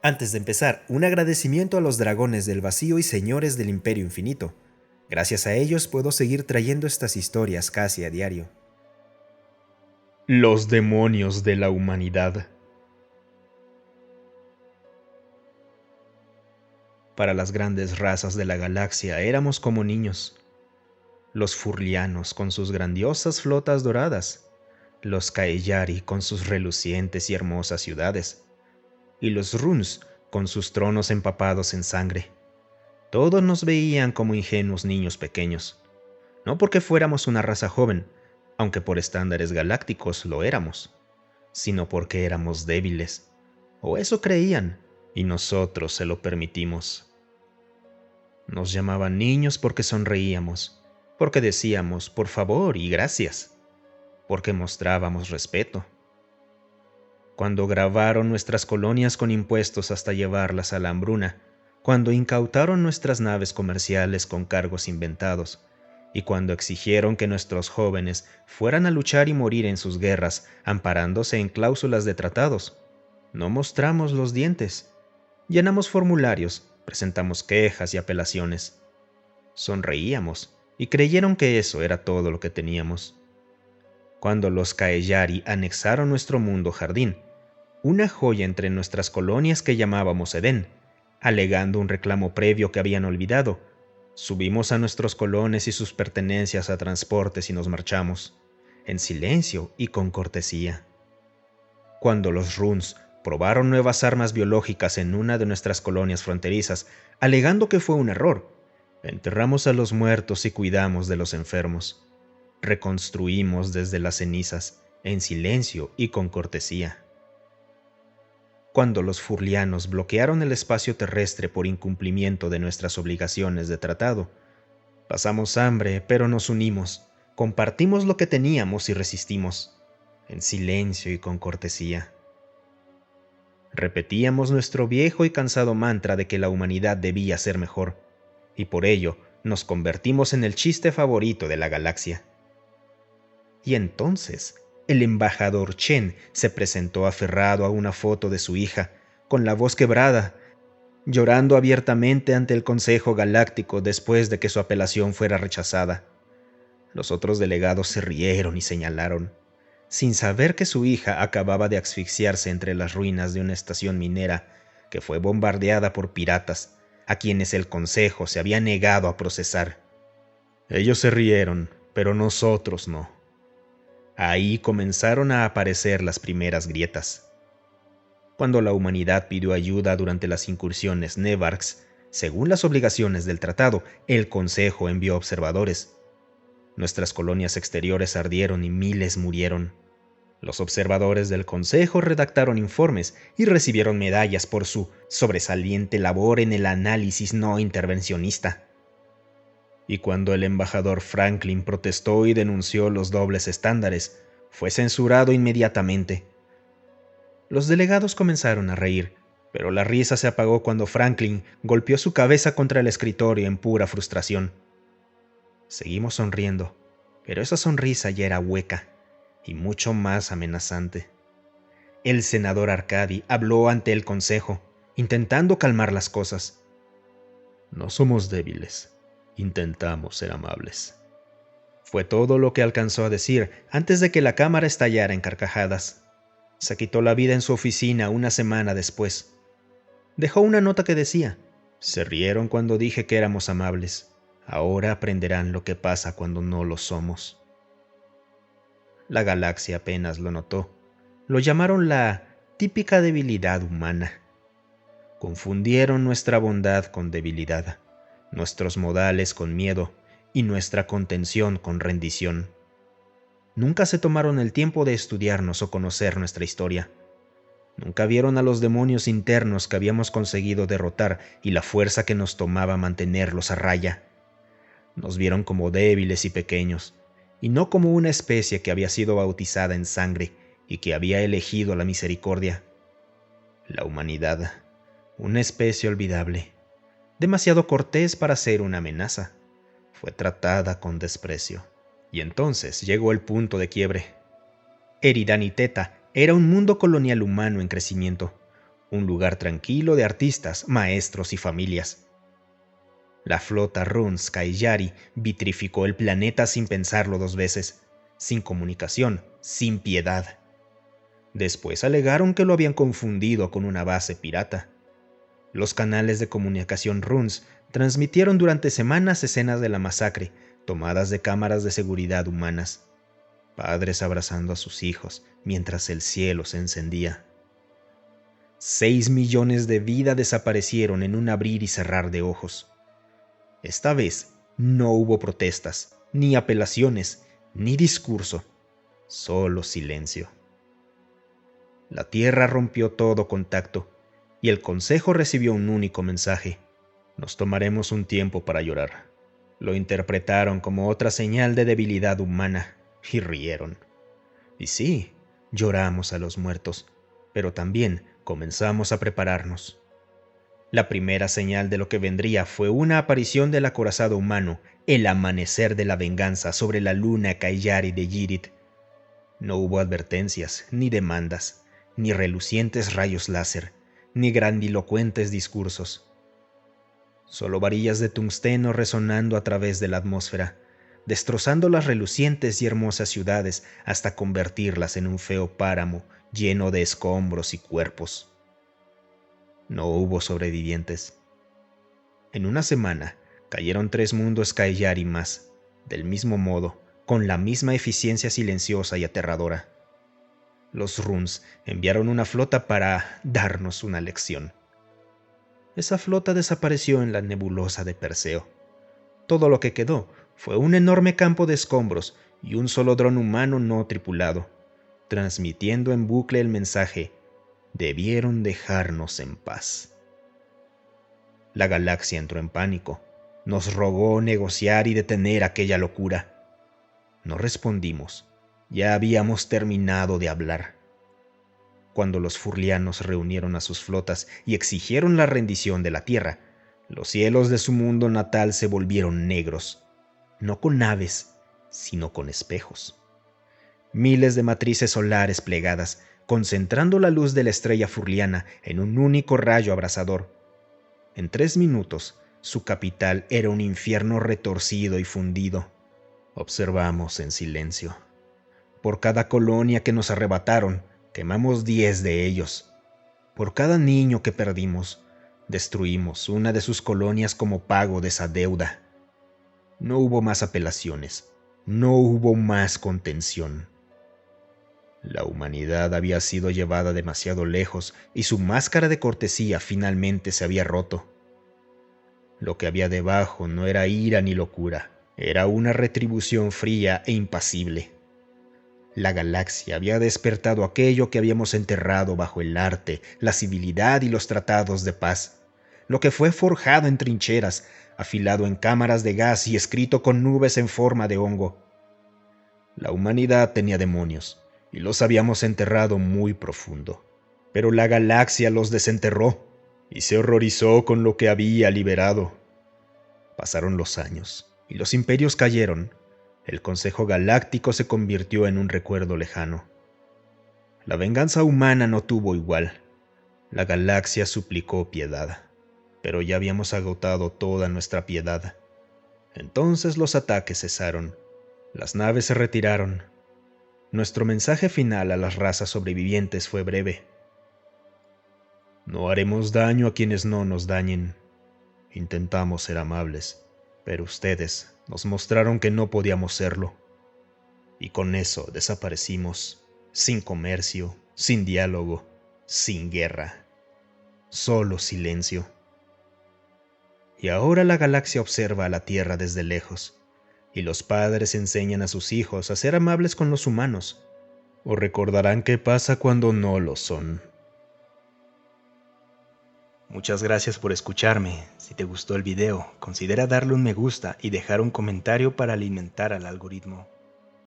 Antes de empezar, un agradecimiento a los dragones del vacío y señores del Imperio Infinito. Gracias a ellos puedo seguir trayendo estas historias casi a diario. Los demonios de la humanidad. Para las grandes razas de la galaxia éramos como niños. Los Furlianos con sus grandiosas flotas doradas, los Kaellari con sus relucientes y hermosas ciudades, y los Runs con sus tronos empapados en sangre. Todos nos veían como ingenuos niños pequeños, no porque fuéramos una raza joven, aunque por estándares galácticos lo éramos, sino porque éramos débiles, o eso creían, y nosotros se lo permitimos. Nos llamaban niños porque sonreíamos, porque decíamos por favor y gracias, porque mostrábamos respeto. Cuando gravaron nuestras colonias con impuestos hasta llevarlas a la hambruna, cuando incautaron nuestras naves comerciales con cargos inventados, y cuando exigieron que nuestros jóvenes fueran a luchar y morir en sus guerras amparándose en cláusulas de tratados, no mostramos los dientes. Llenamos formularios, presentamos quejas y apelaciones. Sonreíamos y creyeron que eso era todo lo que teníamos. Cuando los Kaellari anexaron nuestro mundo jardín, una joya entre nuestras colonias que llamábamos Edén, alegando un reclamo previo que habían olvidado, subimos a nuestros colones y sus pertenencias a transportes y nos marchamos, en silencio y con cortesía. Cuando los Runs probaron nuevas armas biológicas en una de nuestras colonias fronterizas, alegando que fue un error, enterramos a los muertos y cuidamos de los enfermos. Reconstruimos desde las cenizas, en silencio y con cortesía. Cuando los Furlianos bloquearon el espacio terrestre por incumplimiento de nuestras obligaciones de tratado, pasamos hambre, pero nos unimos, compartimos lo que teníamos y resistimos, en silencio y con cortesía. Repetíamos nuestro viejo y cansado mantra de que la humanidad debía ser mejor, y por ello nos convertimos en el chiste favorito de la galaxia. Y entonces, el embajador Chen se presentó aferrado a una foto de su hija, con la voz quebrada, llorando abiertamente ante el Consejo Galáctico después de que su apelación fuera rechazada. Los otros delegados se rieron y señalaron, sin saber que su hija acababa de asfixiarse entre las ruinas de una estación minera que fue bombardeada por piratas, a quienes el Consejo se había negado a procesar. Ellos se rieron, pero nosotros no. Ahí comenzaron a aparecer las primeras grietas. Cuando la humanidad pidió ayuda durante las incursiones Nevarks, según las obligaciones del tratado, el Consejo envió observadores. Nuestras colonias exteriores ardieron y miles murieron. Los observadores del Consejo redactaron informes y recibieron medallas por su sobresaliente labor en el análisis no intervencionista. Y cuando el embajador Franklin protestó y denunció los dobles estándares, fue censurado inmediatamente. Los delegados comenzaron a reír, pero la risa se apagó cuando Franklin golpeó su cabeza contra el escritorio en pura frustración. Seguimos sonriendo, pero esa sonrisa ya era hueca y mucho más amenazante. El senador Arcadi habló ante el consejo, intentando calmar las cosas. No somos débiles, intentamos ser amables. Fue todo lo que alcanzó a decir antes de que la cámara estallara en carcajadas. Se quitó la vida en su oficina una semana después. Dejó una nota que decía: se rieron cuando dije que éramos amables. Ahora aprenderán lo que pasa cuando no lo somos. La galaxia apenas lo notó. Lo llamaron la típica debilidad humana. Confundieron nuestra bondad con debilidad, nuestros modales con miedo y nuestra contención con rendición. Nunca se tomaron el tiempo de estudiarnos o conocer nuestra historia. Nunca vieron a los demonios internos que habíamos conseguido derrotar y la fuerza que nos tomaba mantenerlos a raya. Nos vieron como débiles y pequeños, y no como una especie que había sido bautizada en sangre y que había elegido la misericordia. La humanidad, una especie olvidable, demasiado cortés para ser una amenaza, fue tratada con desprecio. Y entonces llegó el punto de quiebre. Eridan y Teta era un mundo colonial humano en crecimiento, un lugar tranquilo de artistas, maestros y familias. La flota Runs Kaijari vitrificó el planeta sin pensarlo 2 veces, sin comunicación, sin piedad. Después alegaron que lo habían confundido con una base pirata. Los canales de comunicación Runs transmitieron durante semanas escenas de la masacre, tomadas de cámaras de seguridad humanas. Padres abrazando a sus hijos mientras el cielo se encendía. 6 millones de vidas desaparecieron en un abrir y cerrar de ojos. Esta vez no hubo protestas, ni apelaciones, ni discurso, solo silencio. La Tierra rompió todo contacto y el Consejo recibió un único mensaje: nos tomaremos un tiempo para llorar. Lo interpretaron como otra señal de debilidad humana y rieron. Y sí, lloramos a los muertos, pero también comenzamos a prepararnos. La primera señal de lo que vendría fue una aparición del acorazado humano, el amanecer de la venganza sobre la luna Kaijari de Yirit. No hubo advertencias, ni demandas, ni relucientes rayos láser, ni grandilocuentes discursos. Solo varillas de tungsteno resonando a través de la atmósfera, destrozando las relucientes y hermosas ciudades hasta convertirlas en un feo páramo lleno de escombros y cuerpos. No hubo sobrevivientes. En una semana cayeron 3 mundos Kaijari más, del mismo modo, con la misma eficiencia silenciosa y aterradora. Los Runs enviaron una flota para darnos una lección. Esa flota desapareció en la nebulosa de Perseo. Todo lo que quedó fue un enorme campo de escombros y un solo dron humano no tripulado, transmitiendo en bucle el mensaje: debieron dejarnos en paz. La galaxia entró en pánico. Nos rogó negociar y detener aquella locura. No respondimos. Ya habíamos terminado de hablar. Cuando los furlianos reunieron a sus flotas y exigieron la rendición de la Tierra, los cielos de su mundo natal se volvieron negros, no con naves, sino con espejos. Miles de matrices solares plegadas, concentrando la luz de la estrella furliana en un único rayo abrasador. En 3 minutos, su capital era un infierno retorcido y fundido. Observamos en silencio. Por cada colonia que nos arrebataron, quemamos 10 de ellos. Por cada niño que perdimos, destruimos una de sus colonias como pago de esa deuda. No hubo más apelaciones, no hubo más contención. La humanidad había sido llevada demasiado lejos y su máscara de cortesía finalmente se había roto. Lo que había debajo no era ira ni locura, era una retribución fría e impasible. La galaxia había despertado aquello que habíamos enterrado bajo el arte, la civilidad y los tratados de paz, lo que fue forjado en trincheras, afilado en cámaras de gas y escrito con nubes en forma de hongo. La humanidad tenía demonios, y los habíamos enterrado muy profundo, pero la galaxia los desenterró y se horrorizó con lo que había liberado. Pasaron los años, y los imperios cayeron. El Consejo Galáctico se convirtió en un recuerdo lejano. La venganza humana no tuvo igual. La galaxia suplicó piedad, pero ya habíamos agotado toda nuestra piedad. Entonces los ataques cesaron, las naves se retiraron. Nuestro mensaje final a las razas sobrevivientes fue breve: no haremos daño a quienes no nos dañen. Intentamos ser amables, pero ustedes nos mostraron que no podíamos serlo. Y con eso desaparecimos, sin comercio, sin diálogo, sin guerra. Solo silencio. Y ahora la galaxia observa a la Tierra desde lejos, y los padres enseñan a sus hijos a ser amables con los humanos, o recordarán qué pasa cuando no lo son. Muchas gracias por escucharme. Si te gustó el video, considera darle un me gusta y dejar un comentario para alimentar al algoritmo.